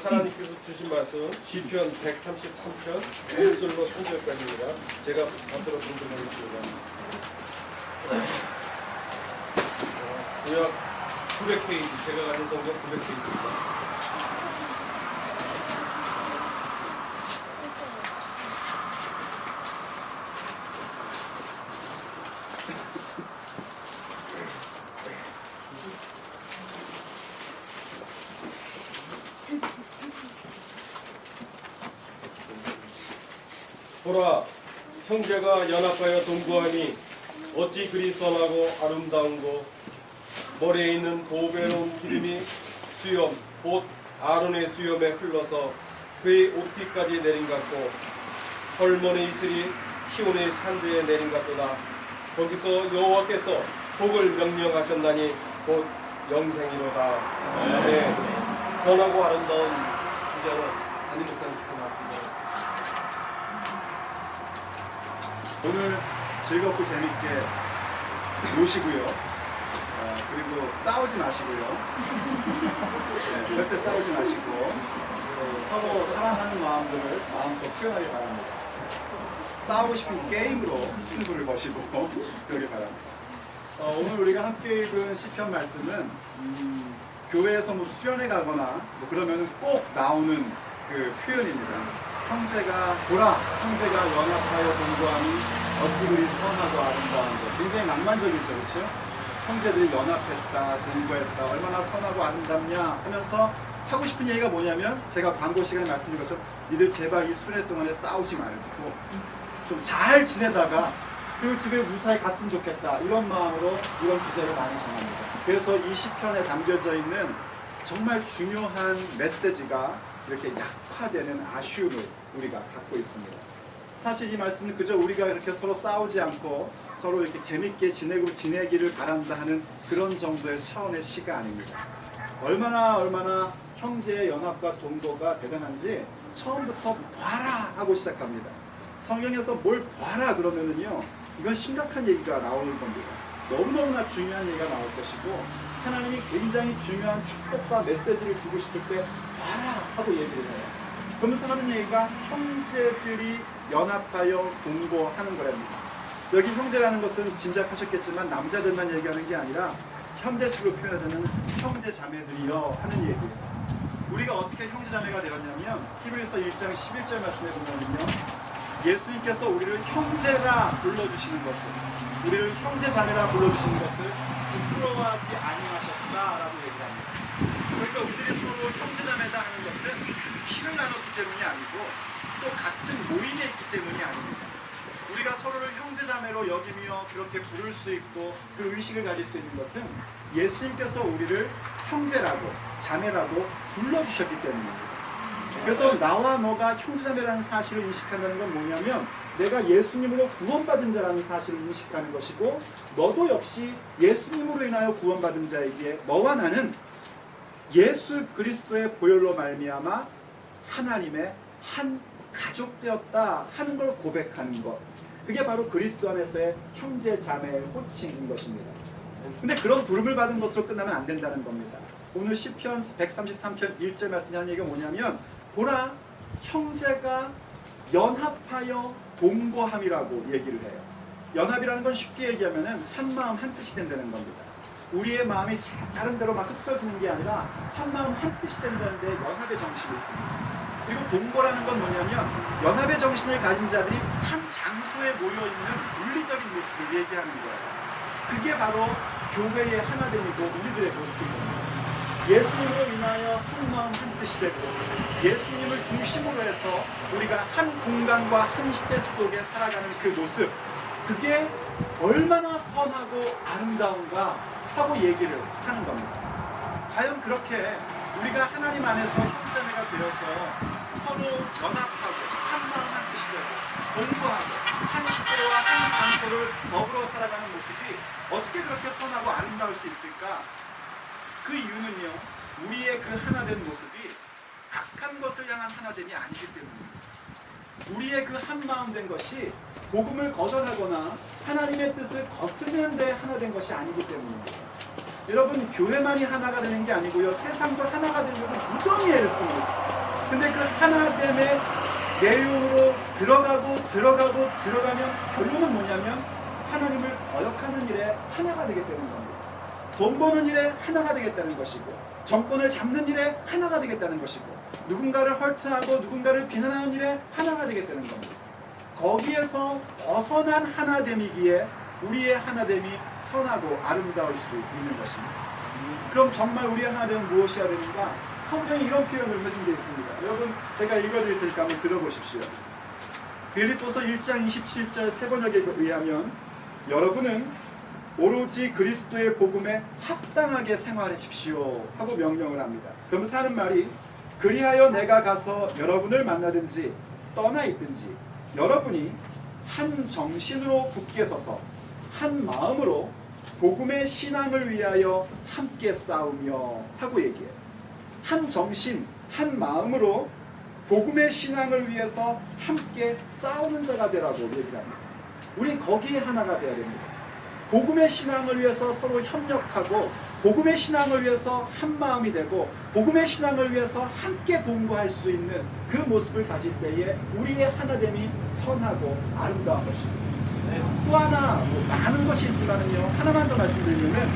하나님께서 주신 말씀 시편 133편 1절로 3절까지입니다. 제가 받도록 공부하겠습니다. 구약 900페이지, 제가 가진 성경 900페이지입니다. 보라, 형제가 연합하여 동거하니 어찌 그리 선하고 아름다운고. 머리에 있는 보배로운 기름이 수염 곧 아론의 수염에 흘러서 그의 옷깃까지 내린 같고 헐몬의 이슬이 시온의 산들에 내린 같도다. 거기서 여호와께서 복을 명령하셨나니 곧 영생이로다. 아멘. 선하고 아름다운 주제로 담임 목사님께서 말씀드립니다. 오늘 즐겁고 재밌게 노시고요. 그리고 싸우지 마시고요. 네, 절대 싸우지 마시고 서로 사랑하는 마음들을 마음껏 표현하기 바랍니다. 싸우고 싶은 게임으로 승부를 거시고 그러기 바랍니다. 오늘 우리가 함께 읽은 시편 말씀은 교회에서 뭐 수련회 가거나 뭐 그러면 꼭 나오는 그 표현입니다. 형제가 보라, 형제가 연합하여 동거하니 어찌 그리 선하고 아름다운 것. 굉장히 낭만적이죠, 그렇죠? 형제들이 연합했다, 동거했다, 얼마나 선하고 아름답냐 하면서 하고 싶은 얘기가 뭐냐면, 제가 광고 시간에 말씀드린 것처럼 니들 제발 이 수련회 동안에 싸우지 말고 좀 잘 지내다가 그리고 집에 무사히 갔으면 좋겠다, 이런 마음으로 이런 주제를 많이 정합니다. 그래서 이 시편에 담겨져 있는 정말 중요한 메시지가 이렇게 약화되는 아쉬움을 우리가 갖고 있습니다. 사실 이 말씀은 그저 우리가 이렇게 서로 싸우지 않고 서로 이렇게 재밌게 지내기를 바란다 하는 그런 정도의 차원의 시가 아닙니다. 얼마나 형제의 연합과 동거가 대단한지 처음부터 봐라 하고 시작합니다. 성경에서 뭘 봐라 그러면은요, 이건 심각한 얘기가 나올 겁니다. 너무너무나 중요한 얘기가 나올 것이고, 하나님이 굉장히 중요한 축복과 메시지를 주고 싶을 때 봐라 하고 얘기를 해요. 그러면서 하는 얘기가 형제들이 연합하여 동거하는 거랍니다. 여기 형제라는 것은 짐작하셨겠지만 남자들만 얘기하는 게 아니라 현대식으로 표현하자면 형제 자매들이여 하는 얘기예요. 우리가 어떻게 형제 자매가 되었냐면 히브리서 1장 11절 말씀에 보면요, 예수님께서 우리를 형제라 불러주시는 것을, 우리를 형제 자매라 불러주시는 것을 부끄러워하지 아니하셨다라고 얘기를 합니다. 그러니까 우리들이 서로 형제 자매다 하는 것은 피를 나눴기 때문이 아니고 또 같은 모임에 있기 때문이 아닙니다. 우리가 서로를 형제자매로 여기며 그렇게 부를 수 있고 그 의식을 가질 수 있는 것은 예수님께서 우리를 형제라고 자매라고 불러주셨기 때문입니다. 그래서 나와 너가 형제자매라는 사실을 인식한다는 건 뭐냐면, 내가 예수님으로 구원받은 자라는 사실을 인식하는 것이고, 너도 역시 예수님으로 인하여 구원받은 자이기에 너와 나는 예수 그리스도의 보혈로 말미암아 하나님의 한 가족 되었다 하는 걸 고백하는 것, 그게 바로 그리스도 안에서의 형제 자매의 호칭인 것입니다. 근데 그런 부름을 받은 것으로 끝나면 안 된다는 겁니다. 오늘 시편 133편 1절 말씀이 하는 얘기가 뭐냐면, 보라, 형제가 연합하여 동거함이라고 얘기를 해요. 연합이라는 건 쉽게 얘기하면 한 마음 한 뜻이 된다는 겁니다. 우리의 마음이 다른 데로 막 흩어지는 게 아니라 한 마음 한 뜻이 된다는 데 연합의 정신이 있습니다. 그리고 동거라는 건 뭐냐면 연합의 정신을 가진 자들이 한 장소에 모여있는 물리적인 모습을 얘기하는 거예요. 그게 바로 교회의 하나됨이고 우리들의 모습입니다. 예수님으로 인하여 한 마음 한 뜻이 되고 예수님을 중심으로 해서 우리가 한 공간과 한 시대 속에 살아가는 그 모습, 그게 얼마나 선하고 아름다운가 하고 얘기를 하는 겁니다. 과연 그렇게 우리가 하나님 안에서 형제자매가 되어서 서로 연합하고 한 마음 한 뜻이 되고 공부하고 한 시대와 한 장소를 더불어 살아가는 모습이 어떻게 그렇게 선하고 아름다울 수 있을까? 그 이유는요, 우리의 그 하나된 모습이 악한 것을 향한 하나됨이 아니기 때문입니다. 우리의 그 한마음 된 것이 복음을 거절하거나 하나님의 뜻을 거스르는 데 하나된 것이 아니기 때문입니다. 여러분, 교회만이 하나가 되는 게 아니고요, 세상도 하나가 되려고 무덤이 애를 씁니다. 근데 그 하나됨의 내용으로 들어가면 결론은 뭐냐면 하나님을 거역하는 일에 하나가 되게 되는 겁니다. 돈 버는 일에 하나가 되겠다는 것이고, 정권을 잡는 일에 하나가 되겠다는 것이고, 누군가를 헐트하고 누군가를 비난하는 일에 하나가 되겠다는 겁니다. 거기에서 벗어난 하나됨이기에 우리의 하나됨이 선하고 아름다울 수 있는 것입니다. 그럼 정말 우리의 하나됨은 무엇이어야 되는가? 성경이 이런 표현을 해준 게 있습니다. 여러분, 제가 읽어드릴 테니까 한번 들어보십시오. 빌립보서 1장 27절 세 번역에 의하면 여러분은 오로지 그리스도의 복음에 합당하게 생활하십시오 하고 명령을 합니다. 그러면서 하는 말이, 그리하여 내가 가서 여러분을 만나든지 떠나 있든지 여러분이 한 정신으로 굳게 서서 한 마음으로 복음의 신앙을 위하여 함께 싸우며 하고 얘기해요. 한 정신, 한 마음으로 복음의 신앙을 위해서 함께 싸우는 자가 되라고 얘기를 합니다. 우리 거기에 하나가 되어야 됩니다. 복음의 신앙을 위해서 서로 협력하고 복음의 신앙을 위해서 한 마음이 되고 복음의 신앙을 위해서 함께 동거할 수 있는 그 모습을 가질 때에 우리의 하나됨이 선하고 아름다운 것입니다. 또 하나 많은 것이 있지만은요, 하나만 더 말씀드리면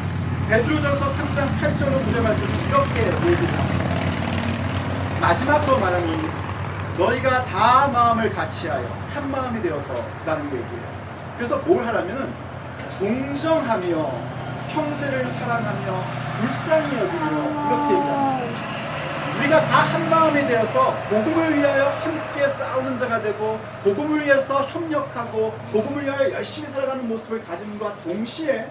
베드로전서 3장 8절로 9절 말씀은 이렇게 얘기합니다. 마지막으로 말하니 너희가 다 마음을 같이하여 한 마음이 되어서 라는 얘기예요. 그래서 뭘 하라면은 동정하며 형제를 사랑하며 불쌍히 여기며 이렇게 얘기합니다. 우리가 다 한 마음이 되어서 복음을 위하여 함께 싸우는 자가 되고 복음을 위해서 협력하고 복음을 위하여 열심히 살아가는 모습을 가짐과 동시에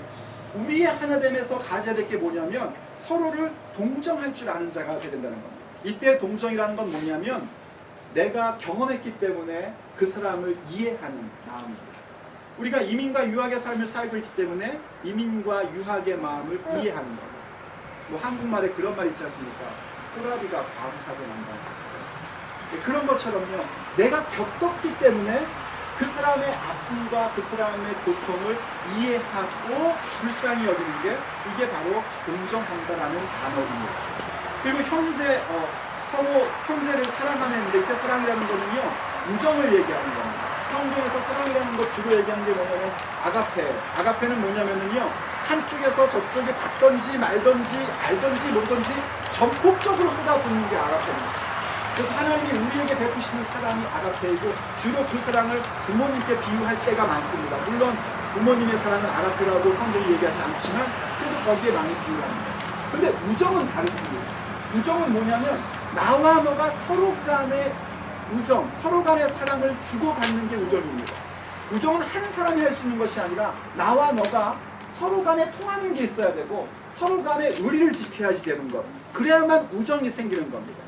우리의 하나됨에서 가져야 될 게 뭐냐면 서로를 동정할 줄 아는 자가 되야 된다는 겁니다. 이때 동정이라는 건 뭐냐면 내가 경험했기 때문에 그 사람을 이해하는 마음입니다. 우리가 이민과 유학의 삶을 살고 있기 때문에 이민과 유학의 마음을 이해하는 거예요. 뭐 한국말에 그런 말 있지 않습니까? 호라비가 과부사전한다. 그런 것처럼요, 내가 겪었기 때문에 그 사람의 아픔과 그 사람의 고통을 이해하고 불쌍히 여기는 게 이게 바로 동정한다라는 단어입니다. 그리고 서로 형제를 사랑하는 데 이때 사랑이라는 거는요, 우정을 얘기하는 겁니다. 성경에서 사랑이라는 거 주로 얘기하는 게 뭐냐면 아가페는 뭐냐면은요, 한쪽에서 저쪽에 받던지 말던지 알던지 모르던지 전폭적으로 쏟아붓는 게 아가페입니다. 그래서 하나님이 우리에게 베푸시는 사랑이 아가페이고 주로 그 사랑을 부모님께 비유할 때가 많습니다. 물론 부모님의 사랑은 아가페라고 성경이 얘기하지 않지만 그래도 거기에 많이 비유합니다. 근데 우정은 다릅니다. 우정은 뭐냐면 나와 너가 서로 간의 우정, 서로 간의 사랑을 주고받는 게 우정입니다. 우정은 한 사람이 할 수 있는 것이 아니라 나와 너가 서로 간에 통하는 게 있어야 되고 서로 간에 의리를 지켜야지 되는 것. 그래야만 우정이 생기는 겁니다.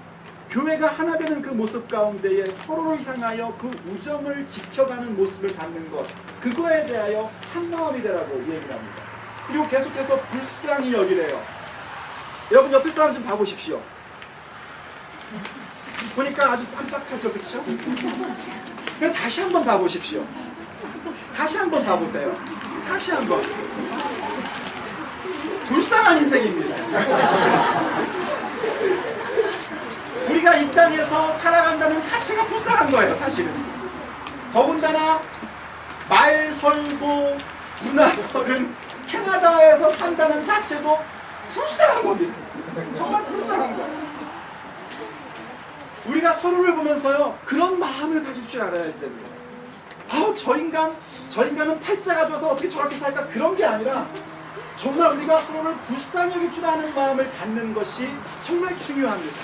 교회가 하나 되는 그 모습 가운데에 서로를 향하여 그 우정을 지켜가는 모습을 갖는 것, 그거에 대하여 한 마음이 되라고 얘기를 합니다. 그리고 계속해서 불쌍히 여기래요. 여러분 옆에 사람 좀 봐보십시오. 보니까 아주 쌈박하죠, 그렇죠? 그럼 다시 한번 봐보십시오. 다시 한번 봐보세요. 다시 한번. 불쌍한 인생입니다. 우리가 이 땅에서 살아간다는 자체가 불쌍한 거예요, 사실은. 더군다나 말 설고 문화 설은 캐나다에서 산다는 자체도 불쌍한 겁니다. 정말 불쌍한 거예요. 우리가 서로를 보면서요, 그런 마음을 가질 줄 알아야 됩니다. 아우, 저 인간은 팔자가 좋아서 어떻게 저렇게 살까? 그런 게 아니라 정말 우리가 서로를 불쌍히 여길 줄 아는 마음을 갖는 것이 정말 중요합니다.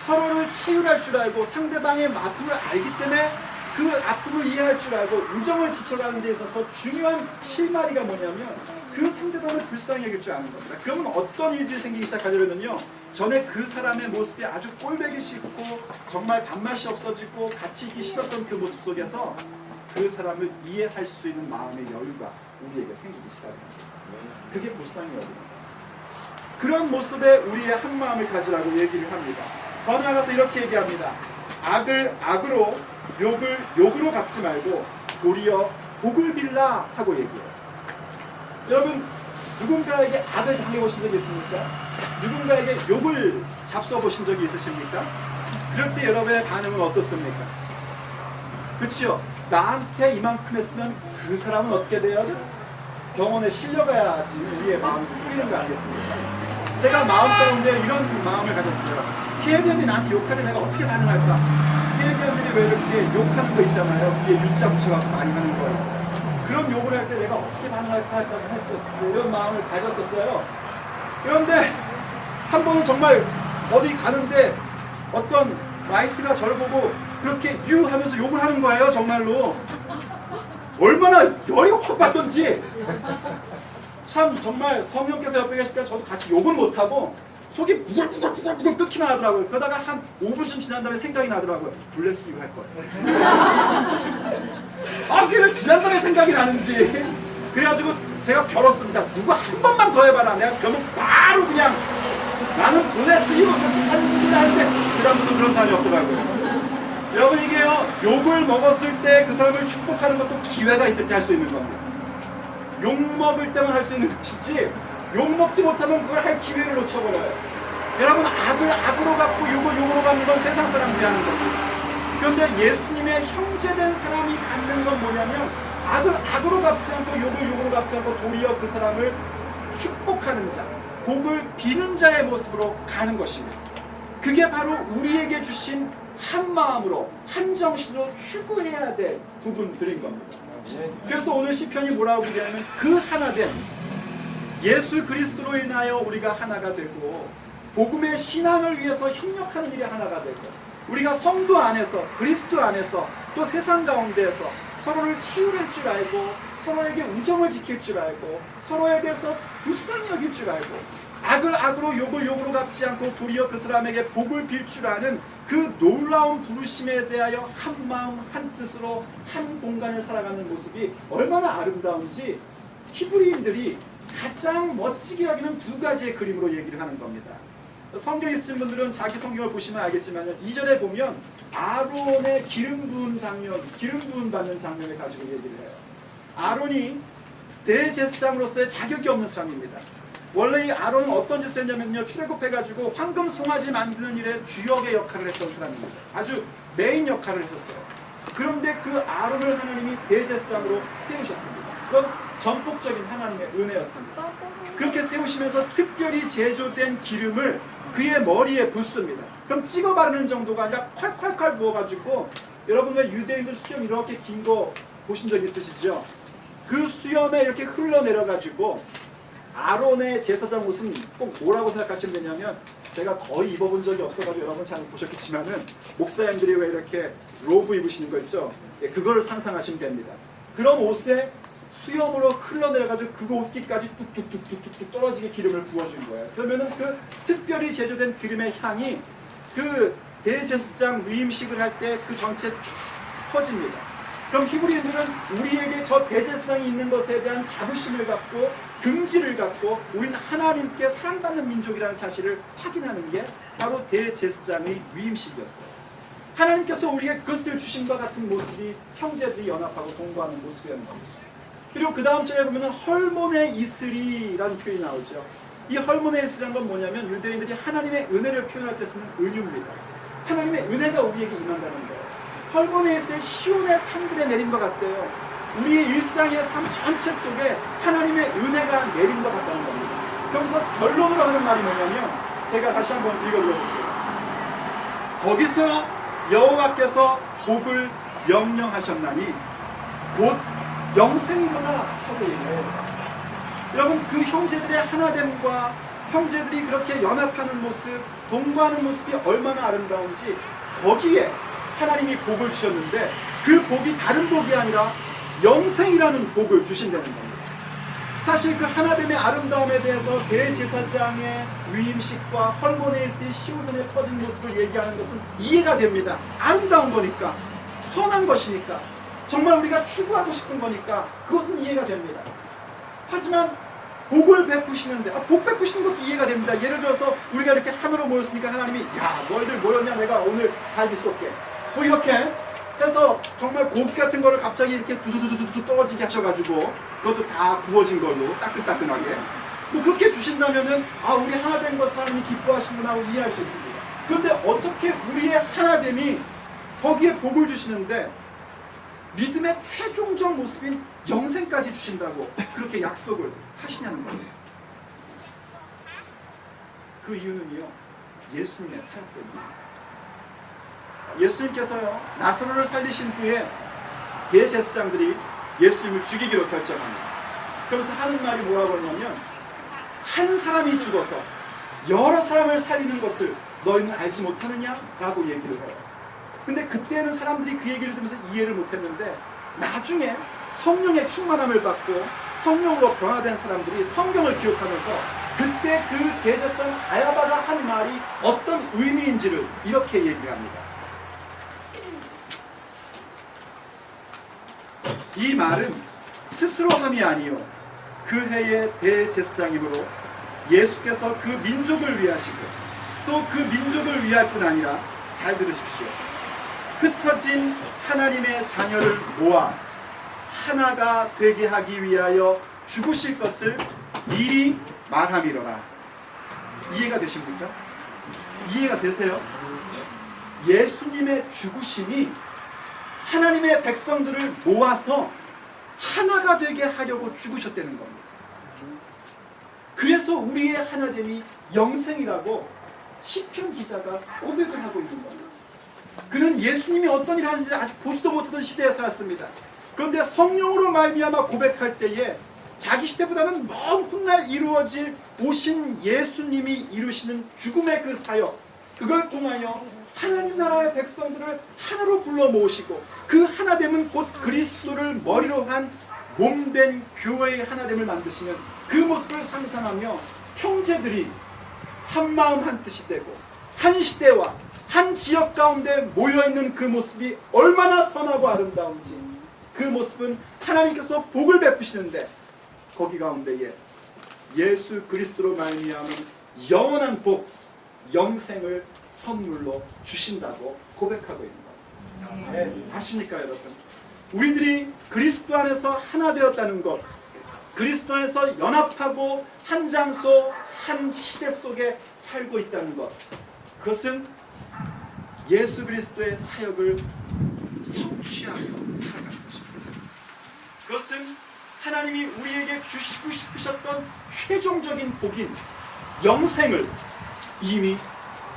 서로를 체휼할 줄 알고 상대방의 아픔을 알기 때문에 그 아픔을 이해할 줄 알고 우정을 지켜가는 데 있어서 중요한 실마리가 뭐냐면 그 상대방을 불쌍히 여길 줄 아는 겁니다. 그러면 어떤 일들이 생기기 시작하려면요, 전에 그 사람의 모습이 아주 꼴보기 싫고 정말 밥맛이 없어지고 같이 있기 싫었던 그 모습 속에서 그 사람을 이해할 수 있는 마음의 여유가 우리에게 생기기 시작합니다. 그게 불쌍히 여깁니다. 그런 모습에 우리의 한 마음을 가지라고 얘기를 합니다. 더 나아가서 이렇게 얘기합니다. 악을 악으로, 욕을 욕으로 갚지 말고 도리어 복을 빌라 하고 얘기해요. 여러분, 누군가에게 악을 당해보신 적이 있습니까? 누군가에게 욕을 잡숴보신 적이 있으십니까? 그럴 때 여러분의 반응은 어떻습니까? 그렇죠? 나한테 이만큼 했으면 그 사람은 어떻게 돼야 돼? 병원에 실려가야지 우리의 마음이 풀리는 거 아니겠습니까? 제가 마음 가운데 이런 마음을 가졌어요. 피해자들이 나한테 욕할 때 내가 어떻게 반응할까? 피해자들이 왜 이렇게 욕하는 거 있잖아요. 뒤에 유자 붙여갖고 많이 하는 거예요. 그런 욕을 할 때 내가 어떻게 반응할까 했었어요. 이런 마음을 가졌었어요. 그런데 한 번은 정말 어디 가는데 어떤 와이트가 저를 보고 그렇게 유 하면서 욕을 하는 거예요. 정말로. 얼마나 열이 확 받던지. 참 정말 성령께서 옆에 계시니까 저도 같이 욕은 못하고 속이 부글부글 끓기만 하더라고요. 그러다가 한 5분쯤 지난 다음에 생각이 나더라고요. 블레스 유 할 거예요. 아, 그게 왜 지난 다음에 생각이 나는지. 그래가지고 제가 벼렀습니다. 누구 한 번만 더 해봐라. 내가 그러면 바로 그냥 나는 블레스 유 하는데 그 다음부터 그런 사람이 없더라고요. 여러분, 이게요, 욕을 먹었을 때 그 사람을 축복하는 것도 기회가 있을 때 할 수 있는 겁니다. 욕 먹을 때만 할 수 있는 것이지 욕 먹지 못하면 그걸 할 기회를 놓쳐버려요. 여러분, 악을 악으로 갚고 욕을 욕으로 갚는 건 세상 사람들이 하는 겁니다. 그런데 예수님의 형제된 사람이 갖는 건 뭐냐면 악을 악으로 갚지 않고 욕을 욕으로 갚지 않고 도리어 그 사람을 축복하는 자, 복을 비는 자의 모습으로 가는 것입니다. 그게 바로 우리에게 주신 한 마음으로 한 정신으로 추구해야 될 부분들인 겁니다. 그래서 오늘 시편이 뭐라고 얘기하냐면 그 하나된 예수 그리스도로 인하여 우리가 하나가 되고 복음의 신앙을 위해서 협력하는 일이 하나가 되고 우리가 성도 안에서 그리스도 안에서 또 세상 가운데에서 서로를 채울할 줄 알고 서로에게 우정을 지킬 줄 알고 서로에 대해서 불쌍히 여길 줄 알고 악을 악으로 욕을 욕으로 갚지 않고 도리어 그 사람에게 복을 빌 줄 아는 그 놀라운 부르심에 대하여 한 마음 한 뜻으로 한 공간을 살아가는 모습이 얼마나 아름다운지 히브리인들이 가장 멋지게 여기는 두 가지의 그림으로 얘기를 하는 겁니다. 성경에 있으신 분들은 자기 성경을 보시면 알겠지만 2절에 보면 아론의 기름 부은 장면, 기름 부은 받는 장면을 가지고 얘기를 해요. 아론이 대제사장으로서의 자격이 없는 사람입니다. 원래 이 아론은 어떤 짓을 했냐면요, 출애굽해가지고 황금 송아지 만드는 일에 주역의 역할을 했던 사람입니다. 아주 메인 역할을 했었어요. 그런데 그 아론을 하나님이 대제사장으로 세우셨습니다. 그건 전폭적인 하나님의 은혜였습니다. 그렇게 세우시면서 특별히 제조된 기름을 그의 머리에 붓습니다. 그럼 찍어 바르는 정도가 아니라 콸콸콸 부어가지고, 여러분 왜 유대인들 수염 이렇게 긴 거 보신 적 있으시죠? 그 수염에 이렇게 흘러내려가지고 아론의 제사장 옷은 꼭 뭐라고 생각하시면 되냐면, 제가 거의 입어본 적이 없어가지고 여러분 잘 못 보셨겠지만은 목사님들이 왜 이렇게 로브 입으시는 거 있죠? 예, 그거를 상상하시면 됩니다. 그런 옷에 수염으로 흘러내려가지고 그 옷깃까지 뚝뚝뚝뚝뚝 떨어지게 기름을 부어준 거예요. 그러면은 그 특별히 제조된 기름의 향이 그 대제사장 위임식을 할 때 그 전체에 쫙 퍼집니다. 그럼 히브리인들은 우리에게 저 대제사장이 있는 것에 대한 자부심을 갖고 긍지를 갖고 우리는 하나님께 사랑받는 민족이라는 사실을 확인하는 게 바로 대제사장의 위임식이었어요. 하나님께서 우리에게 그것을 주심과 같은 모습이 형제들이 연합하고 동거하는 모습이라는 겁니다. 그리고 그 다음 절에 보면 헐몬의 이슬이라는 표현이 나오죠. 이 헐몬의 이슬이라는 건 뭐냐면 유대인들이 하나님의 은혜를 표현할 때 쓰는 은유입니다. 하나님의 은혜가 우리에게 임한다는 거예요. 헐몬의 이슬이 시온의 산들에 내린 것 같대요. 우리의 일상의 삶 전체 속에 하나님의 은혜가 내린 것 같다는 겁니다. 그러면서 결론으로 하는 말이 뭐냐면, 제가 다시 한번 읽어드려볼게요. 거기서 여호와께서 복을 명령하셨나니 곧 영생이구나 하고 얘기해요. 여러분, 그 형제들의 하나됨과 형제들이 그렇게 연합하는 모습, 동거하는 모습이 얼마나 아름다운지, 거기에 하나님이 복을 주셨는데 그 복이 다른 복이 아니라 영생이라는 복을 주신다는 겁니다. 사실 그 하나됨의 아름다움에 대해서 대제사장의 위임식과 헐모네이스의 시온산에 퍼진 모습을 얘기하는 것은 이해가 됩니다. 아름다운 거니까, 선한 것이니까, 정말 우리가 추구하고 싶은 거니까 그것은 이해가 됩니다. 하지만 복을 베푸시는데, 복 베푸시는 것도 이해가 됩니다. 예를 들어서 우리가 이렇게 하늘로 모였으니까 하나님이, 야, 너희들 모였냐, 내가 오늘 갈비 쏠게, 뭐 이렇게 해서 정말 고기 같은 거를 갑자기 이렇게 두두두두두 떨어지게 하셔가지고 그것도 다 구워진 걸로 따끈따끈하게 뭐 그렇게 주신다면은, 우리 하나된 것 하나님이 기뻐하시는구나 하고 이해할 수 있습니다. 그런데 어떻게 우리의 하나됨이 거기에 복을 주시는데 믿음의 최종적 모습인 영생까지 주신다고 그렇게 약속을 하시냐는 거예요. 그 이유는요, 예수님의 사역 때문입니다. 예수님께서요, 나사로를 살리신 후에 대제사장들이 예수님을 죽이기로 결정합니다. 그러면서 하는 말이 뭐라고 하냐면, 한 사람이 죽어서 여러 사람을 살리는 것을 너희는 알지 못하느냐? 라고 얘기를 해요. 근데 그때는 사람들이 그 얘기를 들으면서 이해를 못했는데, 나중에 성령의 충만함을 받고 성령으로 변화된 사람들이 성경을 기록하면서 그때 그 대제사장 가야바가 한 말이 어떤 의미인지를 이렇게 얘기를 합니다. 이 말은 스스로 함이 아니요 그 해의 대제사장이므로 예수께서 그 민족을 위하시고 또 그 민족을 위할 뿐 아니라, 잘 들으십시오, 흩어진 하나님의 자녀를 모아 하나가 되게 하기 위하여 죽으실 것을 미리 말함이로라. 이해가 되십니까? 이해가 되세요? 예수님의 죽으심이 하나님의 백성들을 모아서 하나가 되게 하려고 죽으셨다는 겁니다. 그래서 우리의 하나됨이 영생이라고 시편 기자가 고백을 하고 있는 겁니다. 그는 예수님이 어떤 일을 하는지 아직 보지도 못하던 시대에 살았습니다. 그런데 성령으로 말미암아 고백할 때에 자기 시대보다는 먼 훗날 이루어질 오신 예수님이 이루시는 죽음의 그 사역, 그걸 통하여 하나님 나라의 백성들을 하나로 불러 모으시고 그 하나됨은 곧 그리스도를 머리로 한 몸된 교회의 하나됨을 만드시는 그 모습을 상상하며 형제들이 한 마음 한 뜻이 되고 한 시대와 한 지역 가운데 모여있는 그 모습이 얼마나 선하고 아름다운지, 그 모습은 하나님께서 복을 베푸시는데 거기 가운데에 예수 그리스도로 말미암은 영원한 복, 영생을 선물로 주신다고 고백하고 있는 겁니다. 네, 아십니까 여러분? 우리들이 그리스도 안에서 하나 되었다는 것, 그리스도 안에서 연합하고 한 장소 한 시대 속에 살고 있다는 것, 그것은 예수 그리스도의 사역을 성취하며 살아가는 것입니다. 그것은 하나님이 우리에게 주시고 싶으셨던 최종적인 복인 영생을 이미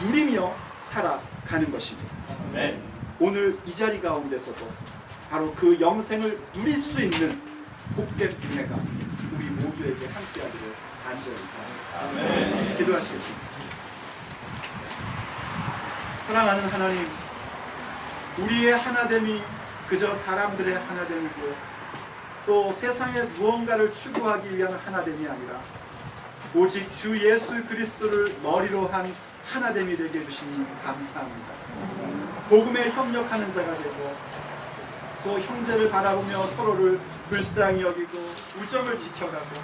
누리며 살아가는 것입니다. 네. 오늘 이 자리 가운데서도 바로 그 영생을 누릴 수 있는 복된 은혜가 우리 모두에게 함께하기를 간절히 바랍니다. 기도하시겠습니다. 사랑하는 하나님, 우리의 하나됨이 그저 사람들의 하나됨이고 또 세상의 무언가를 추구하기 위한 하나됨이 아니라 오직 주 예수 그리스도를 머리로 한 하나됨이 되게 해주시니 감사합니다. 복음에 협력하는 자가 되고 또 형제를 바라보며 서로를 불쌍히 여기고 우정을 지켜가고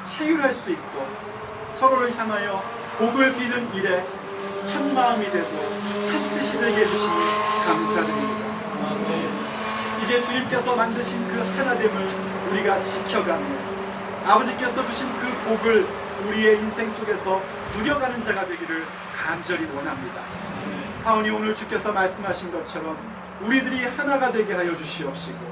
체휼할 수 있고 서로를 향하여 복을 비는 일에 한 마음이 되고 한 뜻이 되게 해주시니 감사드립니다. 이제 주님께서 만드신 그 하나됨을 우리가 지켜가며 아버지께서 주신 그 복을 우리의 인생 속에서 누려가는 자가 되기를 간절히 원합니다. 하오니 오늘 주께서 말씀하신 것처럼 우리들이 하나가 되게 하여 주시옵시고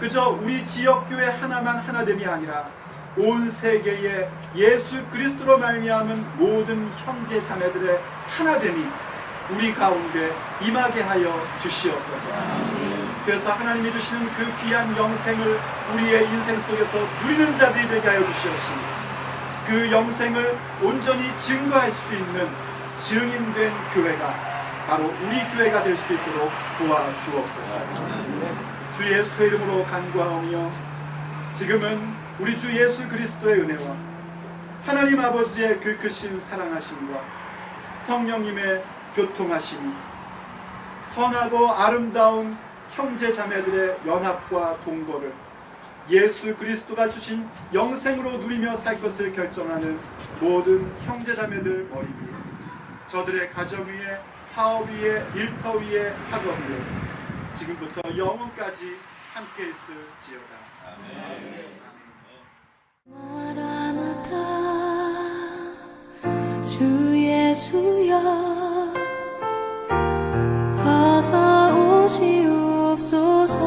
그저 우리 지역교회 하나만 하나됨이 아니라 온 세계에 예수 그리스도로 말미암은 모든 형제 자매들의 하나됨이 우리 가운데 임하게 하여 주시옵소서. 그래서 하나님이 주시는 그 귀한 영생을 우리의 인생 속에서 누리는 자들이 되게 하여 주시옵시고, 그 영생을 온전히 증거할 수 있는 증인된 교회가 바로 우리 교회가 될 수 있도록 도와주옵소서. 주 예수의 이름으로 간구하오며, 지금은 우리 주 예수 그리스도의 은혜와 하나님 아버지의 그 크신 사랑하심과 성령님의 교통하심이 선하고 아름다운 형제 자매들의 연합과 동거를 예수 그리스도가 주신 영생으로 누리며 살 것을 결정하는 모든 형제 자매들 머리 위에, 저들의 가정 위에, 사업 위에, 일터 위에, 학업 위에 지금부터 영원까지 함께 있을지어다. 아멘. 마라나타 주 예수여 어서 오시옵소서.